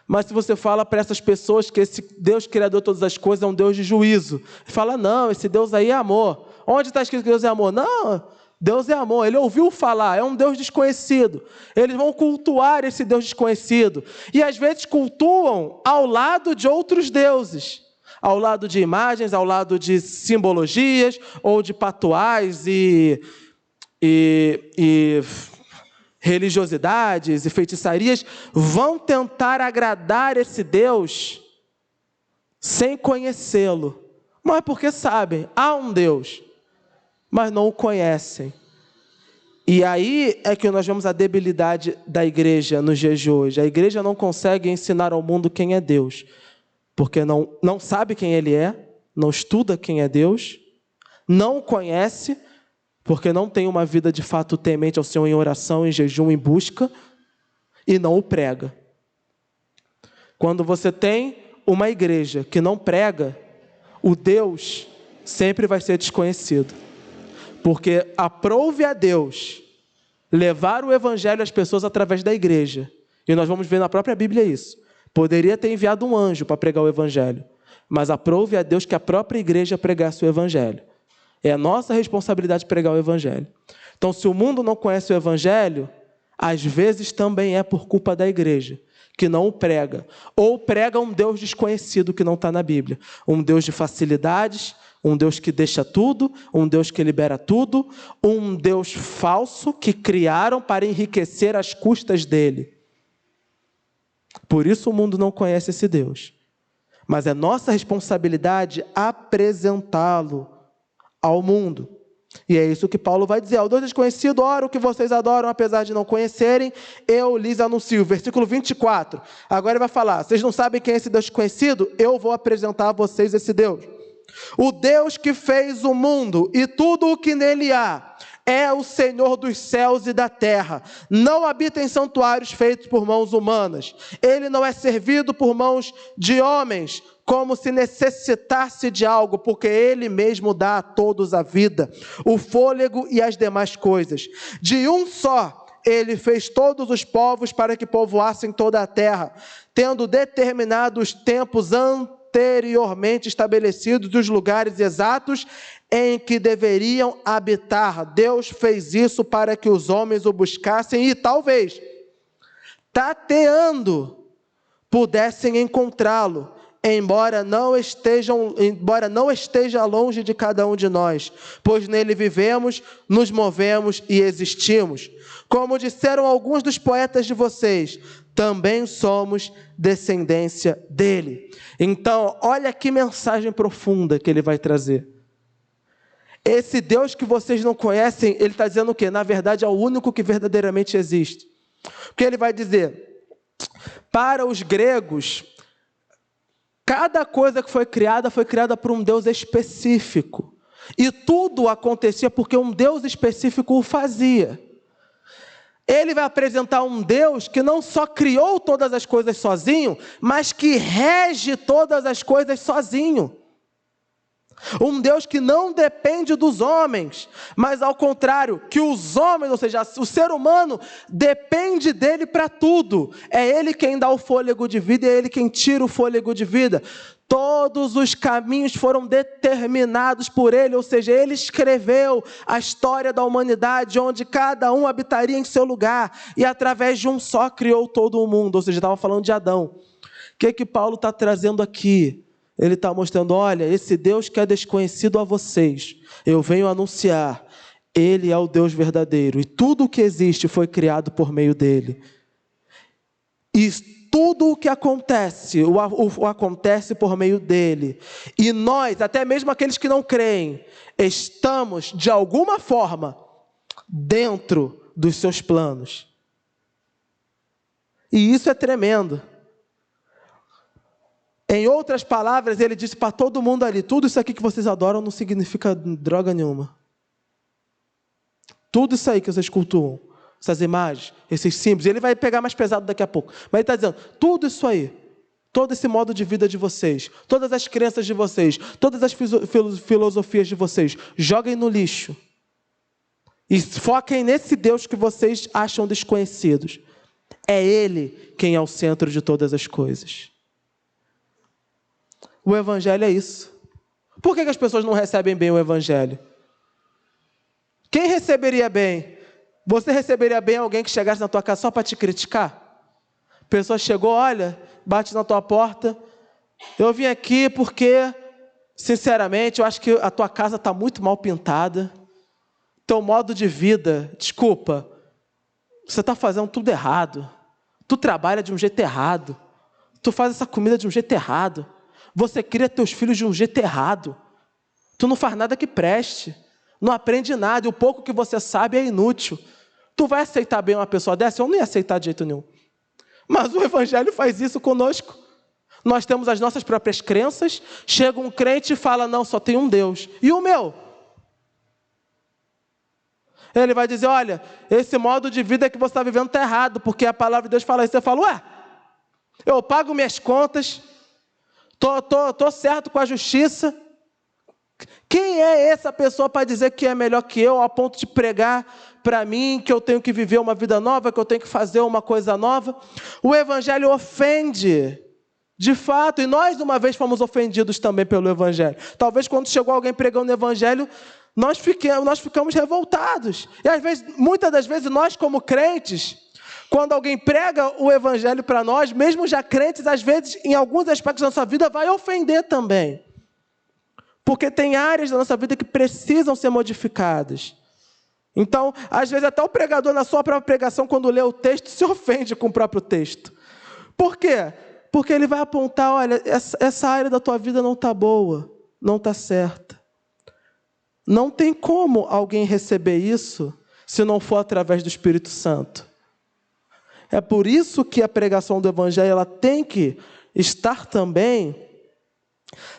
mas se você fala para essas pessoas que esse Deus criador de todas as coisas é um Deus de juízo, fala: não, esse Deus aí é amor. Onde está escrito que Deus é amor? Não, Deus é amor. Ele ouviu falar, é um Deus desconhecido. Eles vão cultuar esse Deus desconhecido. E às vezes cultuam ao lado de outros deuses, ao lado de imagens, ao lado de simbologias, ou de patuais e religiosidades e feitiçarias, vão tentar agradar esse Deus sem conhecê-lo, mas porque sabem, há um Deus, mas não o conhecem. E aí é que nós vemos a debilidade da igreja nos dias de hoje. A igreja não consegue ensinar ao mundo quem é Deus, porque não sabe quem Ele é, não estuda quem é Deus, não o conhece, porque não tem uma vida de fato temente ao Senhor em oração, em jejum, em busca, e não o prega. Quando você tem uma igreja que não prega, o Deus sempre vai ser desconhecido. Porque aprouve a Deus levar o evangelho às pessoas através da igreja. E nós vamos ver na própria Bíblia isso. Poderia ter enviado um anjo para pregar o evangelho, mas aprouve a Deus que a própria igreja pregasse o evangelho. É a nossa responsabilidade pregar o evangelho. Então, se o mundo não conhece o evangelho, às vezes também é por culpa da igreja, que não o prega. Ou prega um Deus desconhecido que não está na Bíblia. Um Deus de facilidades, um Deus que deixa tudo, um Deus que libera tudo, um Deus falso que criaram para enriquecer às custas dele. Por isso o mundo não conhece esse Deus. Mas é nossa responsabilidade apresentá-lo ao mundo. E é isso que Paulo vai dizer: ao Deus desconhecido, ora o que vocês adoram, apesar de não conhecerem, eu lhes anuncio. Versículo 24. Agora ele vai falar: vocês não sabem quem é esse Deus desconhecido? Eu vou apresentar a vocês esse Deus. O Deus que fez o mundo e tudo o que nele há é o Senhor dos céus e da terra. Não habita em santuários feitos por mãos humanas. Ele não é servido por mãos de homens, como se necessitasse de algo, porque Ele mesmo dá a todos a vida, o fôlego e as demais coisas. De um só, Ele fez todos os povos para que povoassem toda a terra, tendo determinado os tempos anteriormente estabelecidos, os lugares exatos em que deveriam habitar. Deus fez isso para que os homens o buscassem e talvez, tateando, pudessem encontrá-lo, embora não esteja longe de cada um de nós, pois nele vivemos, nos movemos e existimos. Como disseram alguns dos poetas de vocês, também somos descendência dele. Então, olha que mensagem profunda que ele vai trazer. Esse Deus que vocês não conhecem, ele está dizendo o quê? Na verdade, é o único que verdadeiramente existe. Porque ele vai dizer, para os gregos, cada coisa que foi criada por um Deus específico. E tudo acontecia porque um Deus específico o fazia. Ele vai apresentar um Deus que não só criou todas as coisas sozinho, mas que rege todas as coisas sozinho. Um Deus que não depende dos homens, mas ao contrário, que os homens, ou seja, o ser humano, depende dele para tudo. É ele quem dá o fôlego de vida, é ele quem tira o fôlego de vida. Todos os caminhos foram determinados por ele, ou seja, ele escreveu a história da humanidade, onde cada um habitaria em seu lugar, e através de um só criou todo o mundo, ou seja, estava falando de Adão. O que Paulo está trazendo aqui? Ele está mostrando, olha, esse Deus que é desconhecido a vocês, eu venho anunciar, Ele é o Deus verdadeiro, e tudo o que existe foi criado por meio dele. E tudo o que acontece, acontece por meio dele. E nós, até mesmo aqueles que não creem, estamos, de alguma forma, dentro dos seus planos. E isso é tremendo. Em outras palavras, ele disse para todo mundo ali, tudo isso aqui que vocês adoram não significa droga nenhuma. Tudo isso aí que vocês cultuam, essas imagens, esses símbolos, ele vai pegar mais pesado daqui a pouco. Mas ele está dizendo, tudo isso aí, todo esse modo de vida de vocês, todas as crenças de vocês, todas as filosofias de vocês, joguem no lixo. E foquem nesse Deus que vocês acham desconhecidos. É Ele quem é o centro de todas as coisas. O Evangelho é isso. Por que as pessoas não recebem bem o Evangelho? Quem receberia bem? Você receberia bem alguém que chegasse na tua casa só para te criticar? A pessoa chegou, olha, bate na tua porta. Eu vim aqui porque, sinceramente, eu acho que a tua casa está muito mal pintada. Teu modo de vida, desculpa, você está fazendo tudo errado. Tu trabalha de um jeito errado. Tu faz essa comida de um jeito errado. Você cria teus filhos de um jeito errado. Tu não faz nada que preste. Não aprende nada. E o pouco que você sabe é inútil. Tu vai aceitar bem uma pessoa dessa? Eu não ia aceitar de jeito nenhum. Mas o Evangelho faz isso conosco. Nós temos as nossas próprias crenças. Chega um crente e fala, não, só tem um Deus. E o meu? Ele vai dizer, olha, esse modo de vida que você está vivendo está errado, porque a palavra de Deus fala isso. Você fala, ué, eu pago minhas contas, tô certo com a justiça. Quem é essa pessoa para dizer que é melhor que eu, a ponto de pregar para mim que eu tenho que viver uma vida nova, que eu tenho que fazer uma coisa nova? O Evangelho ofende, de fato, e nós uma vez fomos ofendidos também pelo Evangelho. Talvez quando chegou alguém pregando o Evangelho, nós ficamos revoltados. E às vezes, muitas das vezes, nós como crentes, quando alguém prega o Evangelho para nós, mesmo já crentes, às vezes, em alguns aspectos da nossa vida, vai ofender também. Porque tem áreas da nossa vida que precisam ser modificadas. Então, às vezes, até o pregador, na sua própria pregação, quando lê o texto, se ofende com o próprio texto. Por quê? Porque ele vai apontar, olha, essa área da tua vida não está boa, não está certa. Não tem como alguém receber isso se não for através do Espírito Santo. É por isso que a pregação do Evangelho ela tem que estar também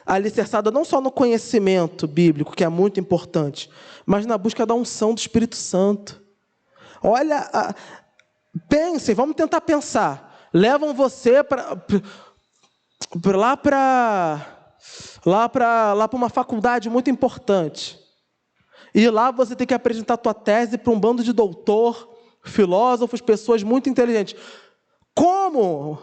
alicerçada não só no conhecimento bíblico, que é muito importante, mas na busca da unção do Espírito Santo. Olha, pensem, vamos tentar pensar. Levam você lá para uma faculdade muito importante. E lá você tem que apresentar a tua tese para um bando de doutor, filósofos, pessoas muito inteligentes. Como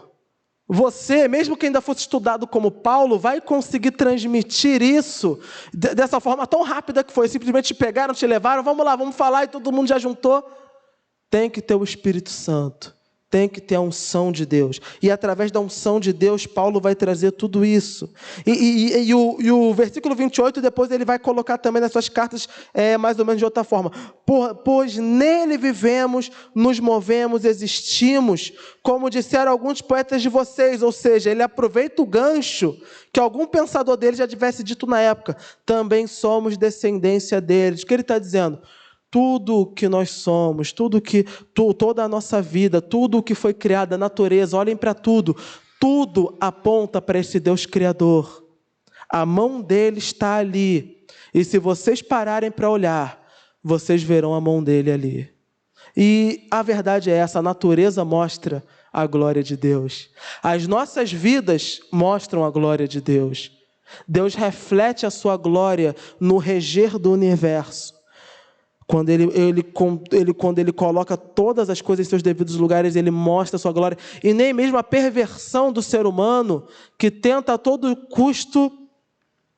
você, mesmo que ainda fosse estudado como Paulo, vai conseguir transmitir isso dessa forma tão rápida que foi? Simplesmente te pegaram, te levaram, vamos lá, vamos falar, e todo mundo já juntou. Tem que ter o Espírito Santo. Tem que ter a unção de Deus. E através da unção de Deus, Paulo vai trazer tudo isso. E o versículo 28, depois ele vai colocar também nas suas cartas, mais ou menos de outra forma. Pois nele vivemos, nos movemos, existimos, como disseram alguns poetas de vocês. Ou seja, ele aproveita o gancho que algum pensador dele já tivesse dito na época. Também somos descendência deles. O que ele está dizendo? Tudo que nós somos, toda a nossa vida, tudo o que foi criado, a natureza, olhem para tudo. Tudo aponta para esse Deus Criador. A mão dele está ali. E se vocês pararem para olhar, vocês verão a mão dele ali. E a verdade é essa, a natureza mostra a glória de Deus. As nossas vidas mostram a glória de Deus. Deus reflete a sua glória no reger do universo. Quando ele coloca todas as coisas em seus devidos lugares, ele mostra a sua glória. E nem mesmo a perversão do ser humano, que tenta a todo custo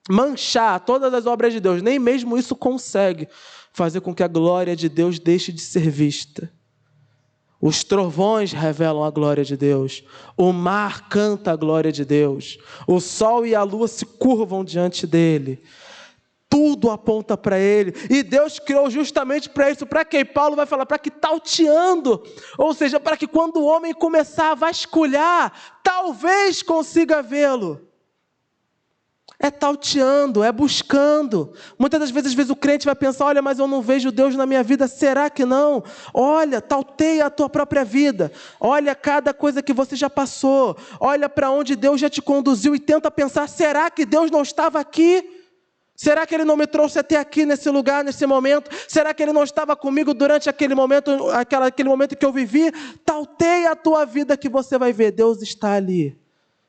manchar todas as obras de Deus, nem mesmo isso consegue fazer com que a glória de Deus deixe de ser vista. Os trovões revelam a glória de Deus. O mar canta a glória de Deus. O sol e a lua se curvam diante dele. Tudo aponta para ele. E Deus criou justamente para isso. Para quem? Paulo vai falar, para que tauteando. Ou seja, para que quando o homem começar a vasculhar, talvez consiga vê-lo. É tauteando, é buscando. Muitas das vezes o crente vai pensar, olha, mas eu não vejo Deus na minha vida. Será que não? Olha, tauteia a tua própria vida. Olha cada coisa que você já passou. Olha para onde Deus já te conduziu e tenta pensar, será que Deus não estava aqui? Será que Ele não me trouxe até aqui, nesse lugar, nesse momento? Será que Ele não estava comigo durante aquele momento que eu vivi? Tauteia a tua vida que você vai ver. Deus está ali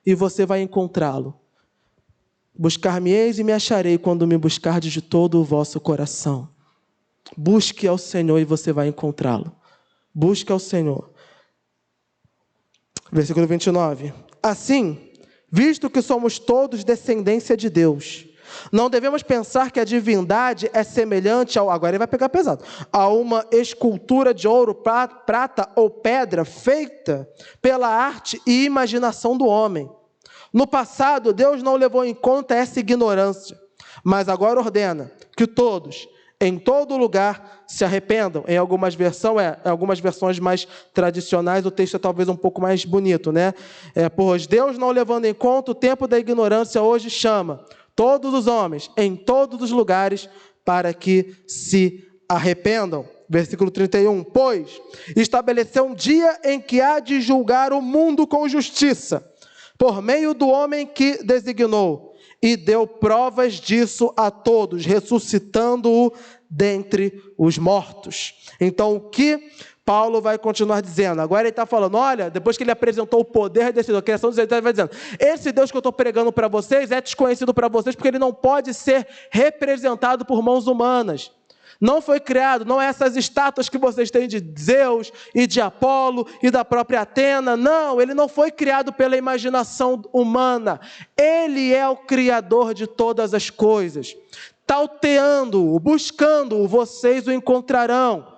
e você vai encontrá-lo. Buscar-me-eis e me acharei quando me buscardes de todo o vosso coração. Busque ao Senhor e você vai encontrá-lo. Busque ao Senhor. Versículo 29. Assim, visto que somos todos descendência de Deus, não devemos pensar que a divindade é semelhante agora ele vai pegar pesado, a uma escultura de ouro, prata ou pedra feita pela arte e imaginação do homem. No passado, Deus não levou em conta essa ignorância, mas agora ordena que todos, em todo lugar se arrependam. Em algumas versões mais tradicionais, o texto é talvez um pouco mais bonito, né? Pois Deus, não levando em conta o tempo da ignorância, hoje chama todos os homens, em todos os lugares, para que se arrependam. Versículo 31. Pois estabeleceu um dia em que há de julgar o mundo com justiça, por meio do homem que designou, e deu provas disso a todos, ressuscitando-o dentre os mortos. Então, o que Paulo vai continuar dizendo? Agora ele está falando, olha, depois que ele apresentou o poder desse Deus, a criação dos Deus, ele vai dizendo, esse Deus que eu estou pregando para vocês é desconhecido para vocês, porque ele não pode ser representado por mãos humanas. Não foi criado, não é essas estátuas que vocês têm de Zeus e de Apolo e da própria Atena. Não, ele não foi criado pela imaginação humana. Ele é o Criador de todas as coisas. Tauteando-o, buscando-o, vocês o encontrarão.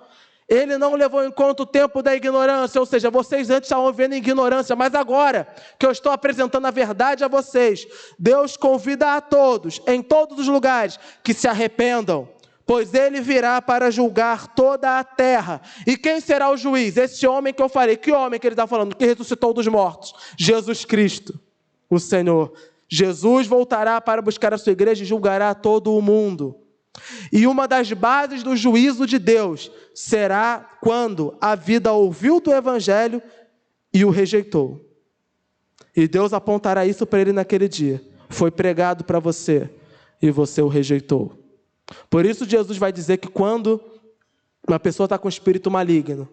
Ele não levou em conta o tempo da ignorância, ou seja, vocês antes estavam vivendo em ignorância, mas agora que eu estou apresentando a verdade a vocês, Deus convida a todos, em todos os lugares, que se arrependam. Pois ele virá para julgar toda a terra. E quem será o juiz? Esse homem que eu falei. Que homem que ele está falando? Que ressuscitou dos mortos? Jesus Cristo, o Senhor. Jesus voltará para buscar a sua igreja e julgará todo o mundo. E uma das bases do juízo de Deus será quando a vida ouviu do evangelho e o rejeitou. E Deus apontará isso para ele naquele dia. Foi pregado para você e você o rejeitou. Por isso Jesus vai dizer que quando uma pessoa está com espírito maligno,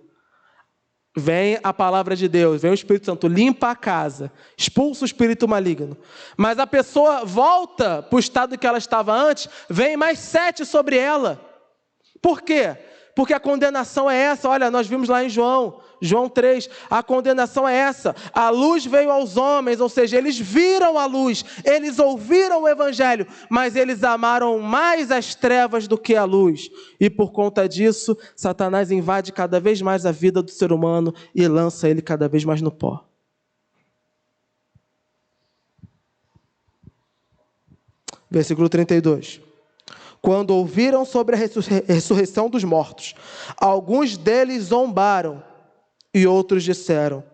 vem a palavra de Deus, vem o Espírito Santo, limpa a casa, expulsa o espírito maligno. Mas a pessoa volta para o estado que ela estava antes, vem mais 7 sobre ela. Por quê? Porque a condenação é essa. Olha, nós vimos lá em João 3, a condenação é essa. A luz veio aos homens, ou seja, eles viram a luz, eles ouviram o evangelho, mas eles amaram mais as trevas do que a luz. E por conta disso, Satanás invade cada vez mais a vida do ser humano e lança ele cada vez mais no pó. Versículo 32. Quando ouviram sobre a ressurreição dos mortos, alguns deles zombaram e outros disseram,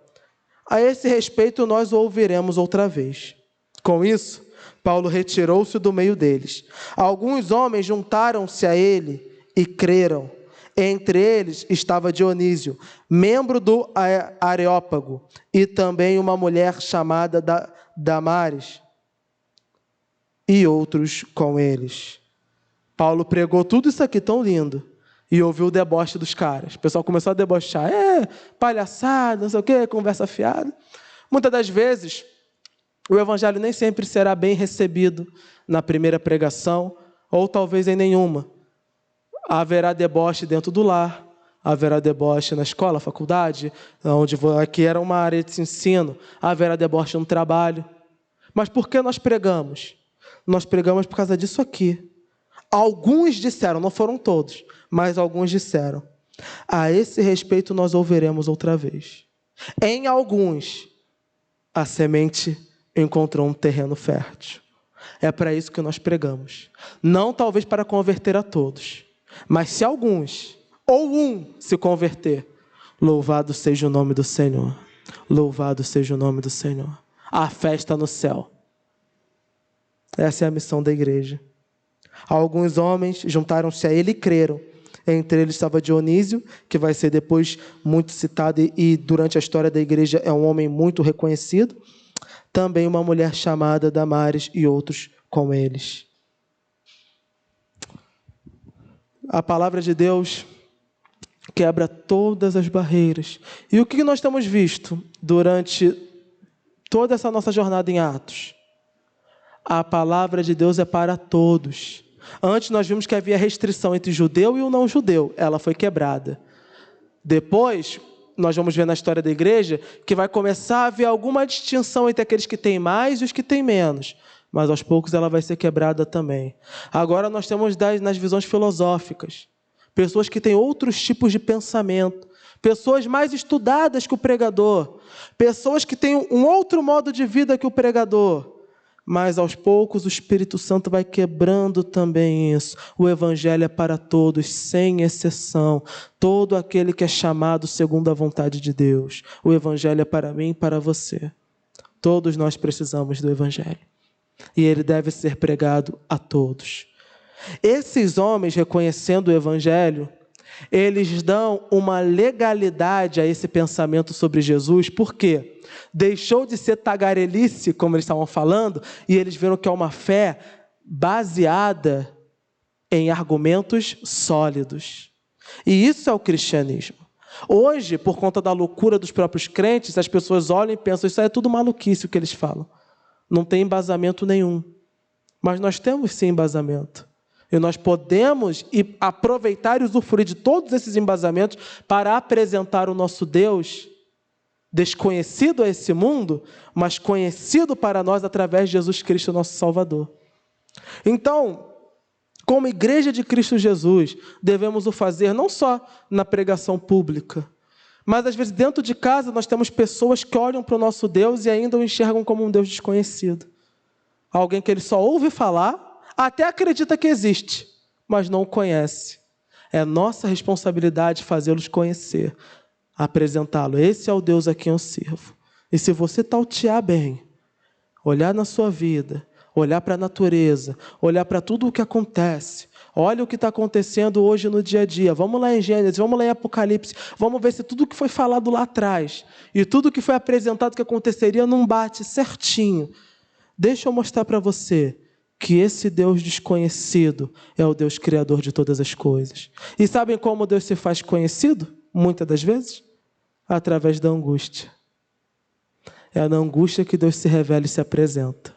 a esse respeito nós o ouviremos outra vez. Com isso, Paulo retirou-se do meio deles. Alguns homens juntaram-se a ele e creram. Entre eles estava Dionísio, membro do Areópago, e também uma mulher chamada Damaris, e outros com eles. Paulo pregou tudo isso aqui tão lindo e ouviu o deboche dos caras. O pessoal começou a debochar. Palhaçada, não sei o quê, conversa fiada. Muitas das vezes, o evangelho nem sempre será bem recebido na primeira pregação, ou talvez em nenhuma. Haverá deboche dentro do lar, haverá deboche na escola, faculdade, onde aqui era uma área de ensino, haverá deboche no trabalho. Mas por que nós pregamos? Nós pregamos por causa disso aqui. Alguns disseram, não foram todos, mas alguns disseram, a esse respeito nós ouviremos outra vez. Em alguns, a semente encontrou um terreno fértil. É para isso que nós pregamos. Não talvez para converter a todos, mas se alguns, ou um, se converter, louvado seja o nome do Senhor. Louvado seja o nome do Senhor. A festa no céu. Essa é a missão da igreja. Alguns homens juntaram-se a ele e creram. Entre eles estava Dionísio, que vai ser depois muito citado e durante a história da igreja é um homem muito reconhecido. Também uma mulher chamada Damaris e outros com eles. A palavra de Deus quebra todas as barreiras. E o que nós temos visto durante toda essa nossa jornada em Atos? A palavra de Deus é para todos. Antes nós vimos que havia restrição entre judeu e o não judeu. Ela foi quebrada. Depois, nós vamos ver na história da igreja que vai começar a haver alguma distinção entre aqueles que têm mais e os que têm menos. Mas aos poucos ela vai ser quebrada também. Agora nós temos nas visões filosóficas. Pessoas que têm outros tipos de pensamento. Pessoas mais estudadas que o pregador. Pessoas que têm um outro modo de vida que o pregador. mas aos poucos o Espírito Santo vai quebrando também isso. O Evangelho é para todos, sem exceção. Todo aquele que é chamado segundo a vontade de Deus. O Evangelho é para mim e para você. Todos nós precisamos do Evangelho. E ele deve ser pregado a todos. Esses homens, reconhecendo o Evangelho, eles dão uma legalidade a esse pensamento sobre Jesus. Por quê? Deixou de ser tagarelice, como eles estavam falando, e eles viram que é uma fé baseada em argumentos sólidos. E isso é o cristianismo. Hoje, por conta da loucura dos próprios crentes, as pessoas olham e pensam, isso aí é tudo maluquice o que eles falam. Não tem embasamento nenhum. Mas nós temos sim embasamento. E nós podemos aproveitar e usufruir de todos esses embasamentos para apresentar o nosso Deus desconhecido a esse mundo, mas conhecido para nós através de Jesus Cristo, nosso Salvador. Então, como igreja de Cristo Jesus, devemos o fazer não só na pregação pública, mas às vezes dentro de casa nós temos pessoas que olham para o nosso Deus e ainda o enxergam como um Deus desconhecido. Alguém que ele só ouve falar, até acredita que existe, mas não o conhece. É nossa responsabilidade fazê-los conhecer, apresentá-lo. Esse é o Deus a quem eu sirvo. E se você tautear bem, olhar na sua vida, olhar para a natureza, olhar para tudo o que acontece, olha o que está acontecendo hoje no dia a dia, vamos lá em Gênesis, vamos lá em Apocalipse, vamos ver se tudo que foi falado lá atrás e tudo que foi apresentado que aconteceria não bate certinho. Deixa eu mostrar para você que esse Deus desconhecido é o Deus criador de todas as coisas. E sabem como Deus se faz conhecido? Muitas das vezes? Através da angústia. É na angústia que Deus se revela e se apresenta.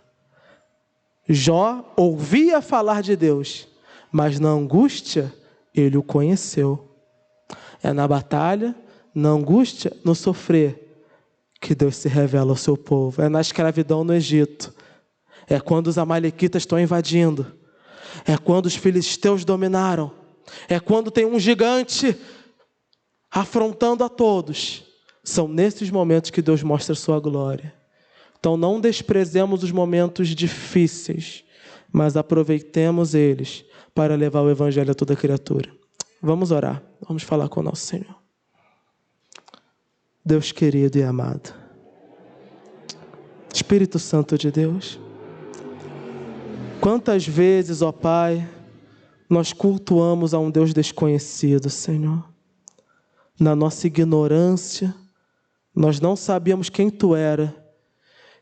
Jó ouvia falar de Deus, mas na angústia ele o conheceu. É na batalha, na angústia, no sofrer, que Deus se revela ao seu povo. É na escravidão no Egito. É quando os amalequitas estão invadindo. É quando os filisteus dominaram. É quando tem um gigante afrontando a todos. São nesses momentos que Deus mostra a sua glória. Então não desprezemos os momentos difíceis, mas aproveitemos eles para levar o Evangelho a toda criatura. Vamos orar, vamos falar com o nosso Senhor. Deus querido e amado, Espírito Santo de Deus, quantas vezes, ó Pai, nós cultuamos a um Deus desconhecido, Senhor. Na nossa ignorância, nós não sabíamos quem Tu era.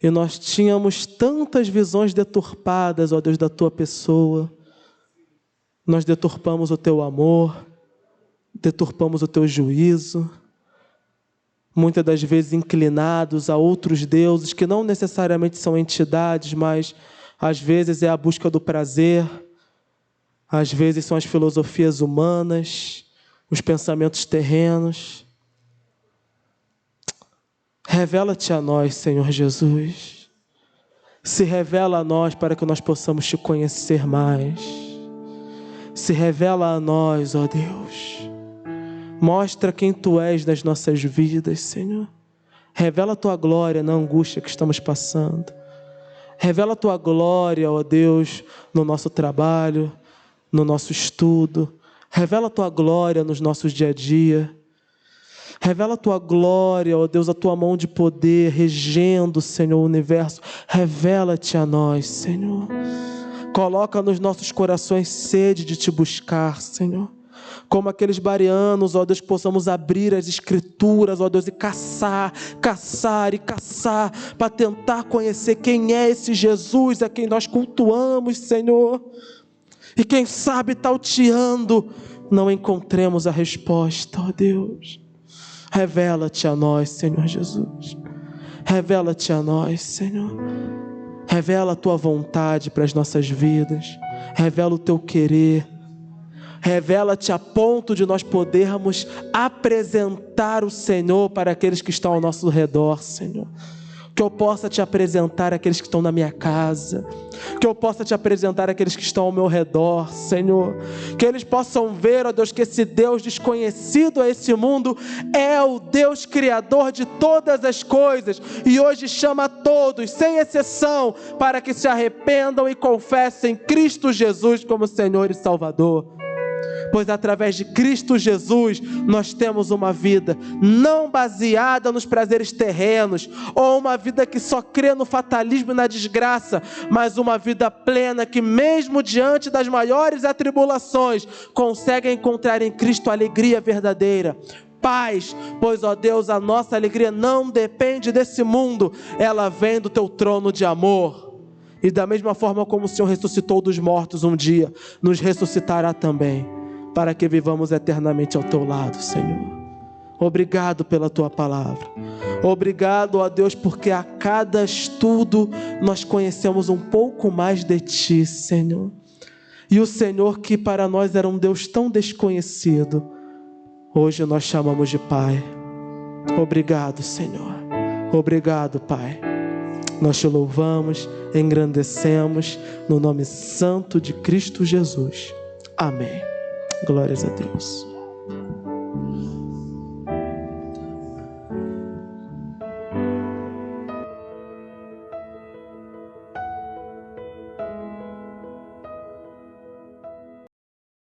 E nós tínhamos tantas visões deturpadas, ó Deus, da Tua pessoa. Nós deturpamos o Teu amor, deturpamos o Teu juízo. Muitas das vezes inclinados a outros deuses, que não necessariamente são entidades, mas às vezes é a busca do prazer, às vezes são as filosofias humanas, os pensamentos terrenos. Revela-te a nós, Senhor Jesus. Se revela a nós para que nós possamos Te conhecer mais. Se revela a nós, ó Deus. Mostra quem Tu és nas nossas vidas, Senhor. Revela a Tua glória na angústia que estamos passando. Revela a Tua glória, ó Deus, no nosso trabalho, no nosso estudo. Revela a Tua glória nos nossos dia a dia. Revela a Tua glória, ó Deus, a Tua mão de poder, regendo, Senhor, o universo. Revela-te a nós, Senhor. Coloca nos nossos corações sede de Te buscar, Senhor. Como aqueles bereanos, ó Deus, que possamos abrir as Escrituras, ó Deus, e caçar, para tentar conhecer quem é esse Jesus a quem nós cultuamos, Senhor. E quem sabe, tauteando, não encontremos a resposta, ó Deus. Revela-te a nós, Senhor Jesus. Revela-te a nós, Senhor. Revela a Tua vontade para as nossas vidas. Revela o Teu querer. Revela-te a ponto de nós podermos apresentar o Senhor para aqueles que estão ao nosso redor, Senhor. Que eu possa te apresentar aqueles que estão na minha casa, que eu possa te apresentar aqueles que estão ao meu redor, Senhor. Que eles possam ver, ó Deus, que esse Deus desconhecido a esse mundo é o Deus criador de todas as coisas, e hoje chama todos, sem exceção, para que se arrependam e confessem Cristo Jesus como Senhor e Salvador. Pois através de Cristo Jesus nós temos uma vida não baseada nos prazeres terrenos, ou uma vida que só crê no fatalismo e na desgraça, mas uma vida plena que mesmo diante das maiores atribulações consegue encontrar em Cristo a alegria verdadeira, paz, pois ó Deus, a nossa alegria não depende desse mundo, ela vem do teu trono de amor. E da mesma forma como o Senhor ressuscitou dos mortos um dia, nos ressuscitará também, para que vivamos eternamente ao teu lado, Senhor. Obrigado pela tua palavra. Obrigado, ó Deus, porque a cada estudo nós conhecemos um pouco mais de ti, Senhor. E o Senhor, que para nós era um Deus tão desconhecido, hoje nós chamamos de Pai. Obrigado, Senhor. Obrigado, Pai. Nós te louvamos, engrandecemos, no nome santo de Cristo Jesus. Amém. Glórias a Deus.